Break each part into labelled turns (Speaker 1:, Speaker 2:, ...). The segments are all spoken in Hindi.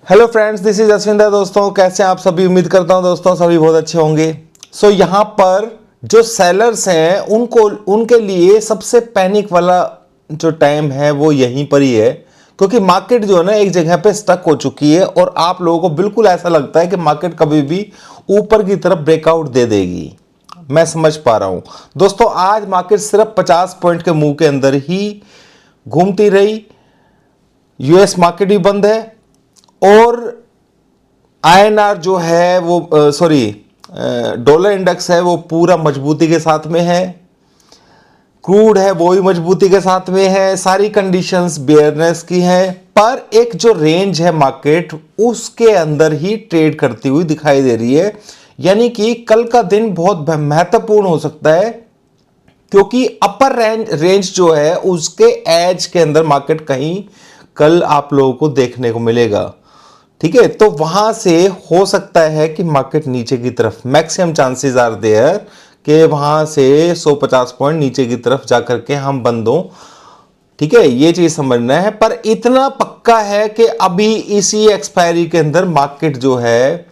Speaker 1: Hello friends, this is Ashwinder. दोस्तों कैसे हैं आप सभी? उम्मीद करता हूं दोस्तों सभी बहुत अच्छे होंगे। यहाँ पर जो सेलर्स हैं उनको उनके लिए सबसे पैनिक वाला जो टाइम है वो यहीं पर ही है, क्योंकि मार्केट जो है ना एक जगह पे स्टक हो चुकी है और आप लोगों को बिल्कुल ऐसा लगता है कि मार्केट कभी भी ऊपर की तरफ ब्रेकआउट दे देगी। मैं समझ पा रहा हूं दोस्तों, आज मार्केट सिर्फ 50 पॉइंट के मुंह के अंदर ही घूमती रही। यूएस मार्केट भी बंद है और आईएनआर जो है वो डॉलर इंडेक्स है वो पूरा मजबूती के साथ में है। क्रूड है वो भी मजबूती के साथ में है। सारी कंडीशंस बेयरनेस की है, पर एक जो रेंज है मार्केट उसके अंदर ही ट्रेड करती हुई दिखाई दे रही है। यानी कि कल का दिन बहुत महत्वपूर्ण हो सकता है, क्योंकि अपर रेंज जो है उसके एज के अंदर मार्केट कहीं कल आप लोगों को देखने को मिलेगा। ठीक है, तो वहां से हो सकता है कि मार्केट नीचे की तरफ, मैक्सिमम चांसेस आर देयर कि वहां से 150 पॉइंट नीचे की तरफ जाकर के हम बंद हों। ठीक है, ये चीज समझना है। पर इतना पक्का है कि अभी इसी एक्सपायरी के अंदर मार्केट जो है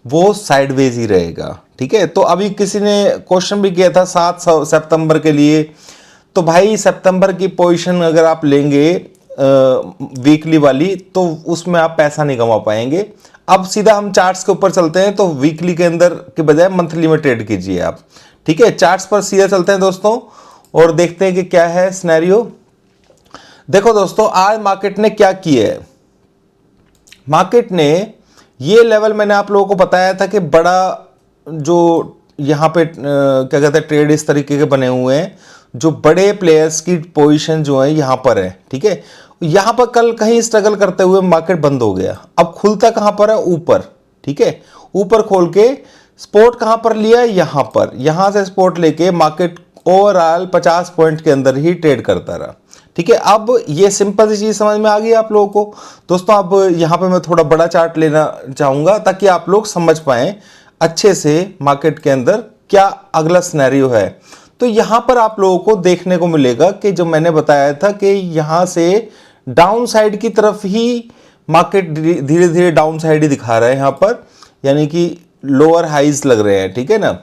Speaker 1: वो साइडवेज ही रहेगा। ठीक है, तो अभी किसी ने क्वेश्चन भी किया था 7 सितंबर के लिए, तो भाई सितंबर की पोजीशन अगर आप लेंगे वीकली वाली तो उसमें आप पैसा नहीं कमा पाएंगे। अब सीधा हम चार्ट्स के ऊपर चलते हैं, तो वीकली के अंदर के बजाय मंथली में ट्रेड कीजिए आप। ठीक है, चार्ट्स पर सीधा चलते हैं दोस्तों और देखते हैं कि क्या है सिनेरियो। देखो दोस्तों, आज मार्केट ने क्या किया है। मार्केट ने ये लेवल, मैंने आप लोगों को बताया था कि बड़ा जो यहां पे क्या कहते हैं ट्रेड इस तरीके के बने हुए हैं, जो बड़े प्लेयर्स की पोजीशन जो है यहां पर है। ठीक है, यहां पर कल कहीं स्ट्रगल करते हुए मार्केट बंद हो गया। अब खुलता कहां पर है? ऊपर। ठीक है, ऊपर खोल के सपोर्ट कहां पर लिया? यहां पर। यहां से सपोर्ट लेके मार्केट ओवरऑल 50 पॉइंट के अंदर ही ट्रेड करता रहा। ठीक है, अब ये सिंपल सी चीज समझ में आ गई आप लोगों को दोस्तों। अब यहां पे मैं थोड़ा बड़ा चार्ट लेना चाहूंगा ताकि आप लोग समझ पाए अच्छे से मार्केट के अंदर क्या अगला सिनेरियो है। तो यहां पर आप लोगों को देखने को मिलेगा कि जो मैंने बताया था कि यहां से डाउन साइड की तरफ ही मार्केट धीरे धीरे डाउन साइड ही दिखा रहा है यहां पर, यानी कि लोअर हाइज लग रहे हैं। ठीक है ना,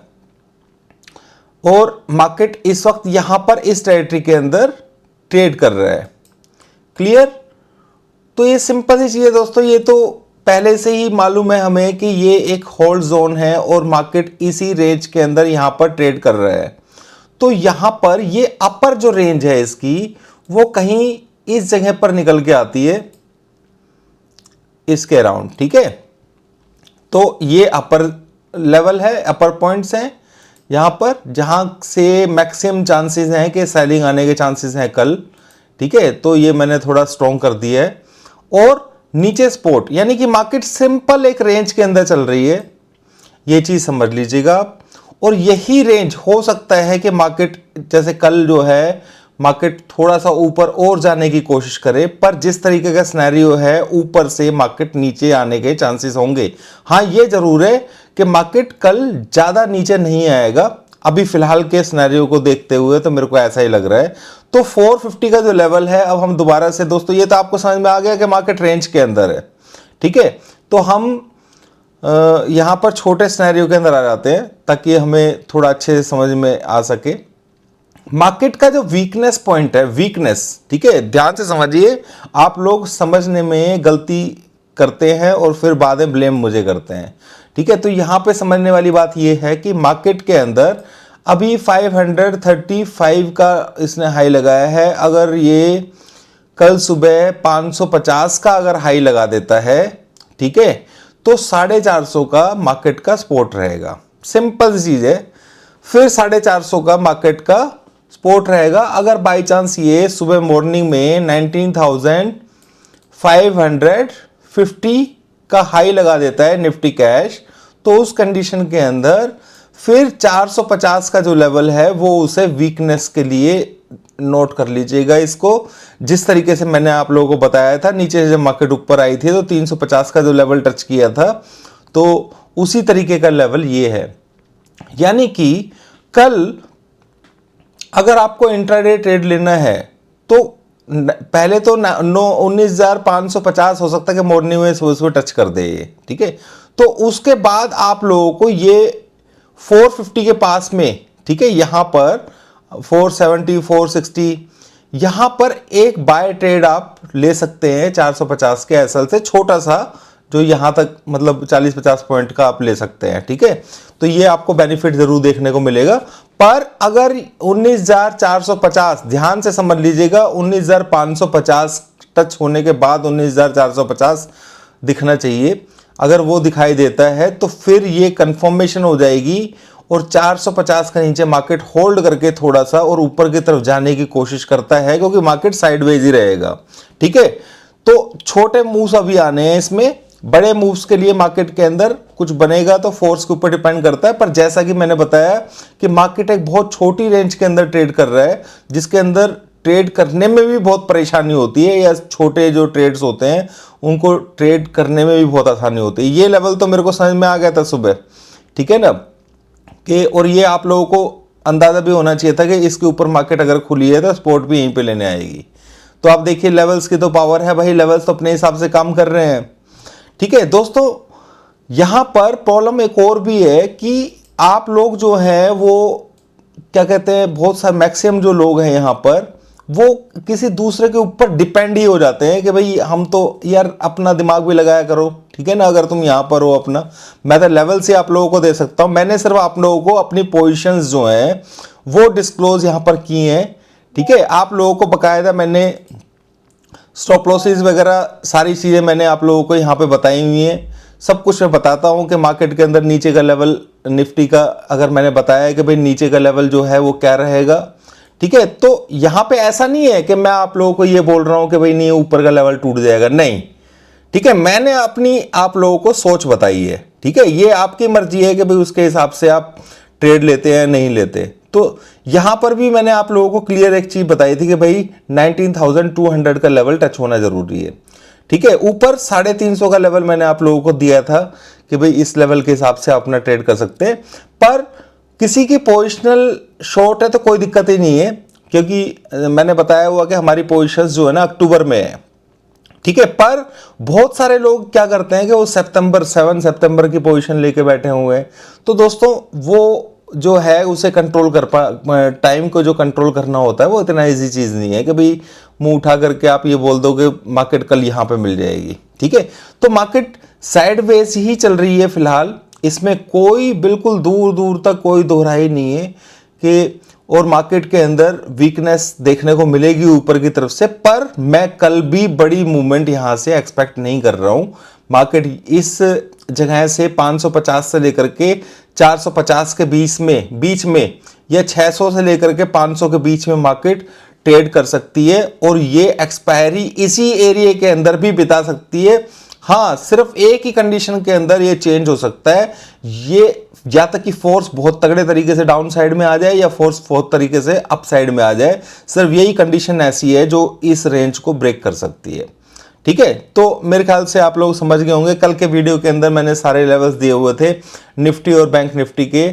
Speaker 1: और मार्केट इस वक्त यहां पर इस टेरिटरी के अंदर ट्रेड कर रहा है। क्लियर? तो ये सिंपल सी चीज है दोस्तों, ये तो पहले से ही मालूम है हमें कि ये एक होल्ड जोन है और मार्केट इसी रेंज के अंदर यहां पर ट्रेड कर रहा है। तो यहां पर ये अपर जो रेंज है इसकी वो कहीं इस जगह पर निकल के आती है, इसके अराउंड। ठीक है, तो ये अपर लेवल है, अपर पॉइंट्स हैं यहां पर, जहां से मैक्सिमम चांसेस हैं कि सेलिंग आने के चांसेस हैं कल। ठीक है, तो ये मैंने थोड़ा स्ट्रॉन्ग कर दिया है। और नीचे सपोर्ट, यानी कि मार्केट सिंपल एक रेंज के अंदर चल रही है, ये चीज समझ लीजिएगा आप। और यही रेंज हो सकता है कि मार्केट जैसे कल जो है मार्केट थोड़ा सा ऊपर और जाने की कोशिश करे, पर जिस तरीके का सिनेरियो है ऊपर से मार्केट नीचे आने के चांसेस होंगे। हाँ, ये जरूर है कि मार्केट कल ज्यादा नीचे नहीं आएगा अभी फिलहाल के सिनेरियो को देखते हुए, तो मेरे को ऐसा ही लग रहा है। तो 450 का जो लेवल है, अब हम दोबारा से दोस्तों, ये तो आपको समझ में आ गया कि मार्केट रेंज के अंदर है। ठीक है, तो हम यहां पर छोटे सिनेरियो के अंदर आ जाते हैं ताकि हमें थोड़ा अच्छे से समझ में आ सके। मार्केट का जो वीकनेस पॉइंट है, वीकनेस, ठीक है, ध्यान से समझिए। आप लोग समझने में गलती करते हैं और फिर बाद में ब्लेम मुझे करते हैं। ठीक है, तो यहां पे समझने वाली बात यह है कि मार्केट के अंदर अभी 535 का इसने हाई लगाया है। अगर ये कल सुबह 550 का अगर हाई लगा देता है, ठीक है, तो 450 का मार्केट का सपोर्ट रहेगा। सिंपल चीज है। फिर 450 का मार्केट का सपोर्ट रहेगा। अगर बाई चांस ये सुबह मॉर्निंग में 19,550 का हाई लगा देता है निफ्टी कैश, तो उस कंडीशन के अंदर फिर 450 का जो लेवल है वो उसे वीकनेस के लिए नोट कर लीजिएगा इसको। जिस तरीके से मैंने आप लोगों को बताया था, नीचे से जब मार्केट ऊपर आई थी तो 350 का जो लेवल टच किया था, तो उसी तरीके का लेवल ये है। यानी कि कल अगर आपको इंट्राडे ट्रेड लेना है तो पहले तो 19,550 हो सकता है कि मॉर्निंग में सुबह सुबह टच कर दे ये, ठीक है। तो उसके बाद आप लोगों को ये 450 के पास में, ठीक है, यहां पर 470 460 यहां पर एक बाय ट्रेड आप ले सकते हैं 450 के एसएल से, छोटा सा, जो यहां तक मतलब 40-50 पॉइंट का आप ले सकते हैं, ठीक है। तो ये आपको बेनिफिट जरूर देखने को मिलेगा। पर अगर 19,450, ध्यान से समझ लीजिएगा, 19,550 टच होने के बाद 19,450 दिखना चाहिए। अगर वो दिखाई देता है तो फिर ये कंफर्मेशन हो जाएगी और 450 के नीचे मार्केट होल्ड करके थोड़ा सा और ऊपर की तरफ जाने की कोशिश करता है, क्योंकि मार्केट साइडवेज ही रहेगा, ठीक है। तो छोटे मूव्स अभी आने हैं इसमें, बड़े मूव्स के लिए मार्केट के अंदर कुछ बनेगा तो फोर्स के ऊपर डिपेंड करता है। पर जैसा कि मैंने बताया कि मार्केट एक बहुत छोटी रेंज के अंदर ट्रेड कर रहा है, जिसके अंदर ट्रेड करने में भी बहुत परेशानी होती है, या छोटे जो ट्रेड्स होते हैं उनको ट्रेड करने में भी बहुत आसानी होती है। ये लेवल तो मेरे को समझ में आ गया था सुबह, ठीक है ना, कि और ये आप लोगों को अंदाजा भी होना चाहिए था कि इसके ऊपर मार्केट अगर खुली है तो स्पॉट भी यहीं पे लेने आएगी। तो आप देखिए लेवल्स की तो पावर है भाई, लेवल्स तो अपने हिसाब से काम कर रहे हैं, ठीक है। दोस्तों यहां पर प्रॉब्लम एक और भी है कि आप लोग जो हैं वो क्या कहते हैं, बहुत सारे मैक्सिमम जो लोग हैं यहां पर वो किसी दूसरे के ऊपर डिपेंड ही हो जाते हैं कि भाई हम तो यार अपना दिमाग भी लगाया करो, ठीक है ना। अगर तुम यहां पर हो अपना, मैं तो लेवल से आप लोगों को दे सकता हूं, मैंने सिर्फ आप लोगों को अपनी पोजीशंस जो हैं वो डिस्क्लोज यहां पर की हैं, ठीक है। आप लोगों को बकायदा मैंने स्टॉप लॉसेस वगैरह सारी चीज़ें मैंने आप लोगों को यहाँ पे बताई हुई हैं। सब कुछ मैं बताता हूँ कि मार्केट के अंदर नीचे का लेवल निफ्टी का अगर मैंने बताया है कि भाई नीचे का लेवल जो है वो क्या रहेगा, ठीक है। तो यहाँ पे ऐसा नहीं है कि मैं आप लोगों को ये बोल रहा हूँ कि भाई नहीं ऊपर का लेवल टूट जाएगा, नहीं, ठीक है। मैंने अपनी आप लोगों को सोच बताई है, ठीक है। ये आपकी मर्जी है कि भाई उसके हिसाब से आप ट्रेड लेते हैं नहीं लेते। तो यहां पर भी मैंने आप लोगों को क्लियर एक चीज बताई थी कि भाई 19,200 का लेवल टच होना जरूरी है, ठीक है। ऊपर 350 का लेवल मैंने आप लोगों को दिया था कि भाई इस लेवल के हिसाब से अपना ट्रेड कर सकते हैं। पर किसी की पोजिशनल शॉर्ट है तो कोई दिक्कत ही नहीं है, क्योंकि मैंने बताया हुआ कि हमारी पोजिशंस जो है ना अक्टूबर में है, ठीक है। पर बहुत सारे लोग क्या करते हैं कि वो 7 सितंबर की पोजीशन लेके बैठे हुए हैं। तो दोस्तों वो जो है उसे कंट्रोल कर टाइम को जो कंट्रोल करना होता है वो इतना इजी चीज़ नहीं है कि भाई मुंह उठा करके आप ये बोल दो कि मार्केट कल यहाँ पे मिल जाएगी, ठीक है। तो मार्केट साइडवेज ही चल रही है फिलहाल, इसमें कोई बिल्कुल दूर दूर तक कोई दोहराई नहीं है कि, और मार्केट के अंदर वीकनेस देखने को मिलेगी ऊपर की तरफ से। पर मैं कल भी बड़ी मूवमेंट यहां से एक्सपेक्ट नहीं कर रहा हूं। मार्केट इस जगह से 550 से लेकर के 450 के बीच में या 600 से लेकर के 500 के बीच में मार्केट ट्रेड कर सकती है, और ये एक्सपायरी इसी एरिया के अंदर भी बिता सकती है। हाँ, सिर्फ एक ही कंडीशन के अंदर ये चेंज हो सकता है, ये या तक कि फोर्स बहुत तगड़े तरीके से डाउन साइड में आ जाए या फोर्स बहुत तरीके से अप साइड में आ जाए। सिर्फ यही कंडीशन ऐसी है जो इस रेंज को ब्रेक कर सकती है, ठीक है। तो मेरे ख्याल से आप लोग समझ गए होंगे, कल के वीडियो के अंदर मैंने सारे लेवल्स दिए हुए थे निफ्टी और बैंक निफ्टी के।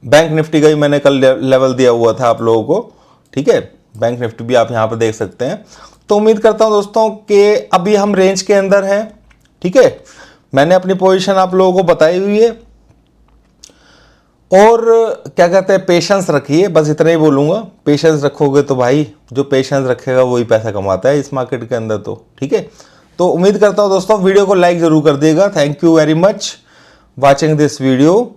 Speaker 1: बैंक निफ्टी का भी मैंने कल लेवल दिया हुआ था आप लोगों को, ठीक है। बैंक निफ्टी भी आप यहाँ पर देख सकते हैं। तो उम्मीद करता हूं दोस्तों कि अभी हम रेंज के अंदर हैं, ठीक है। मैंने अपनी पोजीशन आप लोगों को बताई हुई है, और क्या कहते हैं, पेशेंस रखिए, बस इतना ही बोलूंगा। पेशेंस रखोगे तो भाई जो पेशेंस रखेगा वही पैसा कमाता है इस मार्केट के अंदर, तो ठीक है। तो उम्मीद करता हूं दोस्तों वीडियो को लाइक जरूर कर दिएगा। Thank you very much watching this video.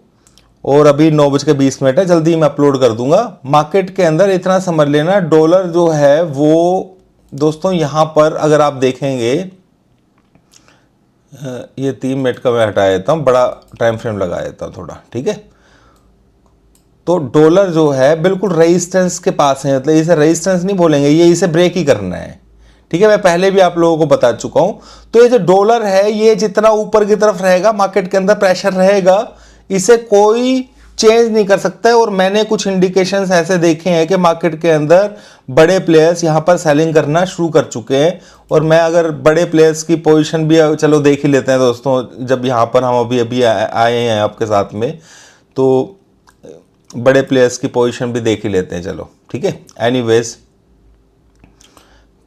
Speaker 1: और अभी 9:20 है, जल्दी मैं अपलोड कर दूंगा। मार्केट के अंदर इतना समझ लेना, डॉलर जो है वो दोस्तों यहां पर अगर आप देखेंगे, ये 3 मिनट का मैं हटा देता हूं, बड़ा टाइम फ्रेम लगा देता हूं थोड़ा, ठीक है। तो डॉलर जो है बिल्कुल रेजिस्टेंस के पास है, मतलब इसे रेजिस्टेंस नहीं बोलेंगे, ये इसे ब्रेक ही करना है, ठीक है। मैं पहले भी आप लोगों को बता चुका हूं। तो ये जो डॉलर है ये जितना ऊपर की तरफ रहेगा मार्केट के अंदर प्रेशर रहेगा, इसे कोई चेंज नहीं कर सकता है। और मैंने कुछ इंडिकेशंस ऐसे देखे हैं कि मार्केट के अंदर बड़े प्लेयर्स यहां पर सेलिंग करना शुरू कर चुके हैं। और मैं अगर बड़े प्लेयर्स की पोजीशन भी चलो देख ही लेते हैं दोस्तों, जब यहां पर हम अभी आए हैं आपके साथ में, तो बड़े प्लेयर्स की पोजीशन भी देख ही लेते हैं, चलो ठीक है। एनीवेज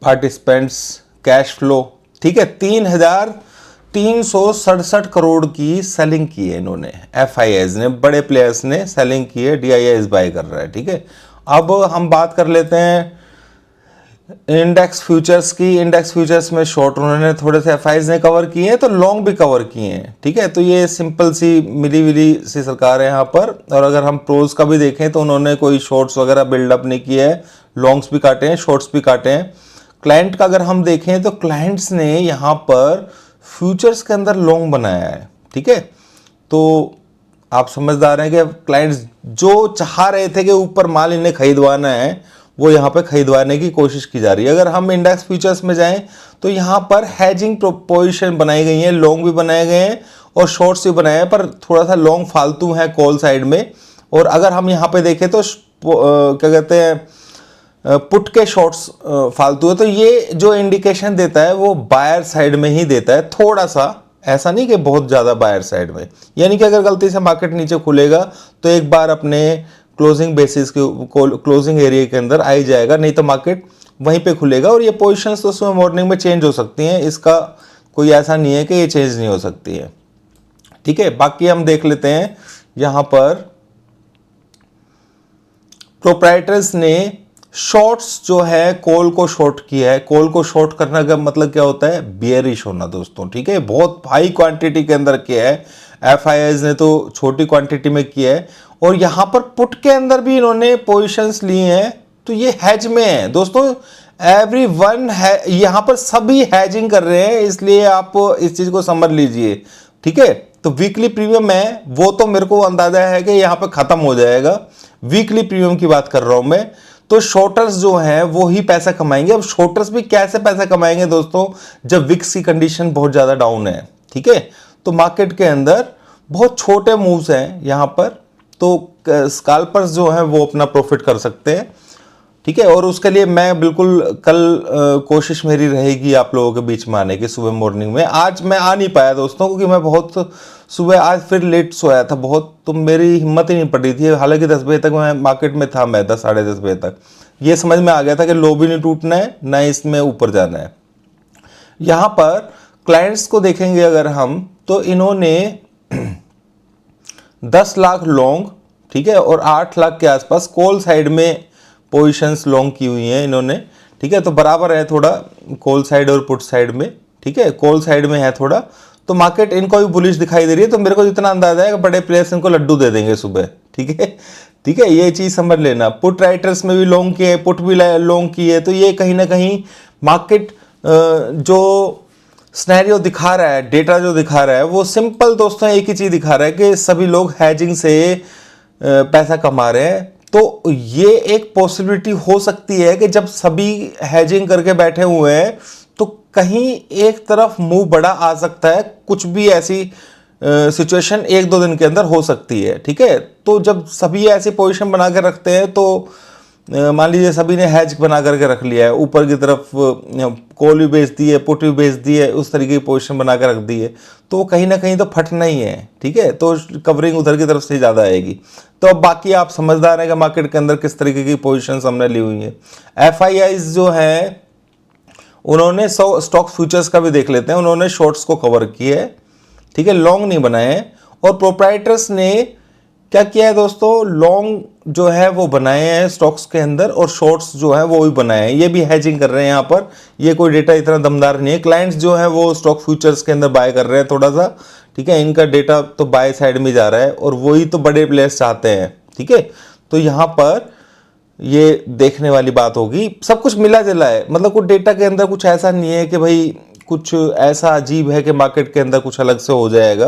Speaker 1: पार्टिसिपेंट्स, कैश फ्लो, ठीक है। 3,367 करोड़ की सेलिंग की है इन्होंने, FIIs ने, बड़े प्लेयर्स ने सेलिंग की है, DIIs बाय कर रहा है, ठीक है। अब हम बात कर लेते हैं इंडेक्स फ्यूचर्स की। इंडेक्स फ्यूचर्स में शॉर्ट उन्होंने थोड़े से FIIs ने कवर किए हैं, तो लॉन्ग भी कवर किए हैं, ठीक है। तो ये सिंपल सी मिली विली सी सरकार है यहाँ पर। और अगर हम प्रोज का भी देखें तो उन्होंने कोई शॉर्ट्स वगैरह बिल्डअप नहीं किया है, लॉन्ग्स भी काटे हैं, शॉर्ट्स भी काटे हैं। क्लाइंट का अगर हम देखें तो क्लाइंट्स ने यहाँ पर फ्यूचर्स के अंदर लॉन्ग बनाया है, ठीक है। तो आप समझदार हैं कि क्लाइंट्स जो चाह रहे थे कि ऊपर माल इन्हें खरीदवाना है, वो यहाँ पे खरीदवाने की कोशिश की जा रही है। अगर हम इंडेक्स फ्यूचर्स में जाएं तो यहाँ पर हैजिंग पोजीशन बनाई गई है, लॉन्ग भी बनाए गए हैं और शॉर्ट्स भी बनाए हैं, पर थोड़ा सा लॉन्ग फालतू है कॉल साइड में। और अगर हम यहाँ पे देखें तो क्या कहते हैं, पुट के शॉर्ट्स फालतू है। तो ये जो इंडिकेशन देता है वो बायर साइड में ही देता है, थोड़ा सा, ऐसा नहीं कि बहुत ज़्यादा बायर साइड में। यानी कि अगर गलती से मार्केट नीचे खुलेगा तो एक बार अपने क्लोजिंग बेसिस के क्लोजिंग एरिया के अंदर आ ही जाएगा, नहीं तो मार्केट वहीं पे खुलेगा। और ये पोजीशंस तो सुबह मॉर्निंग में चेंज हो सकती हैं, इसका कोई ऐसा नहीं है कि ये चेंज नहीं हो सकती है, ठीक है। बाकी हम देख लेते हैं यहाँ पर प्रोप्राइटर्स ने शॉर्ट्स जो है कॉल को शॉर्ट किया है। कॉल को शॉर्ट करने का मतलब क्या होता है, बियरिश होना दोस्तों, ठीक है। बहुत हाई क्वांटिटी के अंदर किया है, FIIs ने तो छोटी क्वांटिटी में किया है। और यहां पर पुट के अंदर भी इन्होंने पोजीशंस ली हैं, तो ये हैज में है दोस्तों। एवरीवन है यहां पर, सभी हैजिंग कर रहे हैं, इसलिए आप इस चीज को समझ लीजिए, ठीक है। तो वीकली प्रीमियम है वो तो मेरे को अंदाजा है कि यहां पर खत्म हो जाएगा, वीकली प्रीमियम की बात कर रहा हूं मैं। तो शॉर्टर्स जो हैं वो ही पैसा कमाएंगे। अब शॉर्टर्स भी कैसे पैसा कमाएंगे दोस्तों, जब विक्स की कंडीशन बहुत ज्यादा डाउन है, ठीक है। तो मार्केट के अंदर बहुत छोटे मूव्स हैं यहाँ पर, तो स्कैल्पर्स जो हैं वो अपना प्रॉफिट कर सकते हैं, ठीक है। और उसके लिए मैं बिल्कुल कल कोशिश मेरी रहेगी आप लोगों के बीच में आने की सुबह मॉर्निंग में। आज मैं आ नहीं पाया दोस्तों, क्योंकि मैं बहुत सुबह आज फिर लेट सोया था बहुत, तो मेरी हिम्मत ही नहीं पड़ रही थी। हालांकि 10 बजे तक मैं मार्केट में था, मैं 10 साढ़े 10 बजे तक ये समझ में आ गया था कि लो भी नहीं टूटना है, ना इसमें ऊपर जाना है। यहाँ पर क्लाइंट्स को देखेंगे अगर हम, तो इन्होंने 10 लाख लॉन्ग, ठीक है, और 8 लाख के आसपास कॉल साइड में पोजीशंस लॉन्ग की हुई हैं इन्होंने, ठीक है। तो बराबर है थोड़ा कॉल साइड और पुट साइड में, ठीक है। कॉल साइड में है थोड़ा, तो मार्केट इनको भी बुलिश दिखाई दे रही है। तो मेरे को जितना अंदाजा है कि बड़े प्लेयर्स इनको लड्डू दे देंगे सुबह, ठीक है, ठीक है। ये चीज समझ लेना। पुट राइटर्स में भी लॉन्ग किए, पुट भी लॉन्ग की है। तो ये कहीं ना कहीं मार्केट जो स्नैरियो दिखा रहा है, डेटा जो दिखा रहा है, वो सिंपल दोस्तों एक ही चीज दिखा रहा है कि सभी लोग हैजिंग से पैसा कमा रहे हैं। तो ये एक पॉसिबिलिटी हो सकती है कि जब सभी हैजिंग करके बैठे हुए हैं तो कहीं एक तरफ मूव बड़ा आ सकता है, कुछ भी ऐसी सिचुएशन 1-2 दिन के अंदर हो सकती है, ठीक है। तो जब सभी ऐसी पोजीशन बना के रखते हैं, तो मान लीजिए सभी ने हैज बना करके रख लिया है, ऊपर की तरफ कॉल भी बेच दी है, पुट भी बेच दी है, उस तरीके की पोजीशन बना के रख दी है, तो वो कहीं ना कहीं तो फटना ही है, ठीक है। तो कवरिंग उधर की तरफ से ज़्यादा आएगी। तो अब बाकी आप समझदार हैं कि मार्केट के अंदर किस तरीके की पोजीशंस हमने ली हुई है। FIIs जो है उन्होंने स्टॉक फ्यूचर्स का भी देख लेते हैं, उन्होंने शॉर्ट्स को कवर किया है, ठीक है, लॉन्ग नहीं बनाए हैं। और प्रोप्राइटर्स ने क्या किया है दोस्तों, लॉन्ग जो है वो बनाए हैं स्टॉक्स के अंदर, और शॉर्ट्स जो है वो भी बनाए हैं। ये भी हैजिंग कर रहे हैं यहाँ पर, ये कोई डेटा इतना दमदार नहीं है। क्लाइंट्स जो है वो स्टॉक फ्यूचर्स के अंदर बाय कर रहे हैं थोड़ा सा, ठीक है। इनका डेटा तो बाय साइड में जा रहा है, और वही तो बड़े प्लेयर्स चाहते हैं, ठीक है। तो यहाँ पर ये देखने वाली बात होगी। सब कुछ मिला जुला है, मतलब कुछ डेटा के अंदर कुछ ऐसा नहीं है कि भाई कुछ ऐसा अजीब है कि मार्केट के अंदर कुछ अलग से हो जाएगा।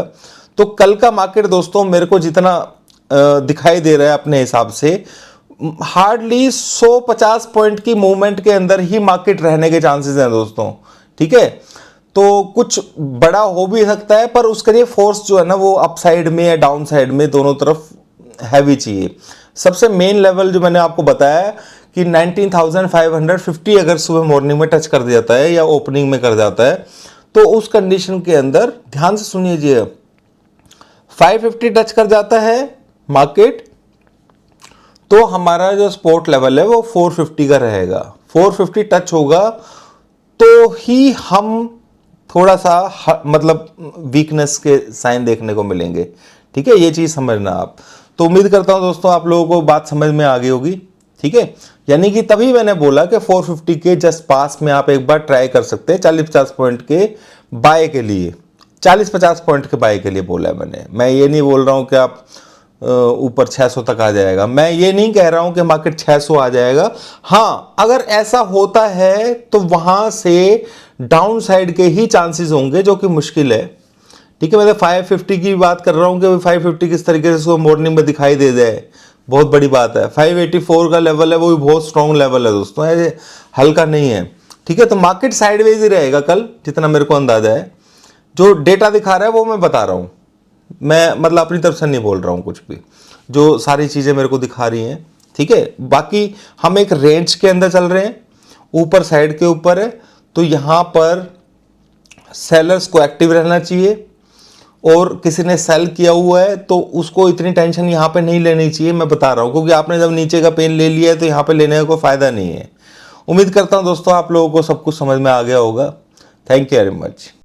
Speaker 1: तो कल का मार्केट दोस्तों मेरे को जितना दिखाई दे रहा है अपने हिसाब से, हार्डली 150 पॉइंट की मूवमेंट के अंदर ही मार्केट रहने के चांसेस हैं दोस्तों, ठीक है। तो कुछ बड़ा हो भी सकता है, पर उसके लिए फोर्स जो है ना वो अप साइड में या डाउन साइड में दोनों तरफ हैवी चाहिए। सबसे मेन लेवल जो मैंने आपको बताया कि 19,550 अगर सुबह मॉर्निंग में टच कर जाता है या ओपनिंग में कर जाता है, तो उस कंडीशन के अंदर ध्यान से सुनिए, 550 टच कर जाता है मार्केट, तो हमारा जो सपोर्ट लेवल है वो 450 का रहेगा। 450 टच होगा तो ही हम थोड़ा सा मतलब वीकनेस के साइन देखने को मिलेंगे। ठीक है, ये चीज समझना आप। तो उम्मीद करता हूं दोस्तों आप लोगों को बात समझ में आ गई होगी। ठीक है, यानी कि तभी मैंने बोला कि 450 के जस्ट पास में आप एक बार ट्राई कर सकते हैं 40-50 पॉइंट के बाय के लिए, 40-50 पॉइंट के बाय के लिए बोला है मैंने। मैं ये नहीं बोल रहा हूं कि आप ऊपर 600 तक आ जाएगा, मैं ये नहीं कह रहा हूं कि मार्केट 600 आ जाएगा। हाँ, अगर ऐसा होता है तो वहां से डाउन साइड के ही चांसेस होंगे, जो कि मुश्किल है। ठीक है, मैं तो 550 की बात कर रहा हूं कि 550 किस तरीके से मॉर्निंग में दिखाई दे जाए, बहुत बड़ी बात है। 584 का लेवल है, वो भी बहुत स्ट्रॉन्ग लेवल है दोस्तों, ये हल्का नहीं है। ठीक है, तो मार्केट साइडवेज ही रहेगा कल, जितना मेरे को अंदाजा है। जो डेटा दिखा रहा है वो मैं बता रहा हूं, मैं मतलब अपनी तरफ से नहीं बोल रहा हूं कुछ भी, जो सारी चीजें मेरे को दिखा रही हैं। ठीक है, बाकी हम एक रेंज के अंदर चल रहे हैं, ऊपर साइड के ऊपर है, तो यहां पर सेलर्स को एक्टिव रहना चाहिए। और किसी ने सेल किया हुआ है तो उसको इतनी टेंशन यहां पे नहीं लेनी चाहिए, मैं बता रहा हूं, क्योंकि आपने जब नीचे का पेन ले लिया है तो यहां पे लेने का कोई फायदा नहीं है। उम्मीद करता हूं दोस्तों आप लोगों को सब कुछ समझ में आ गया होगा। Thank you very much.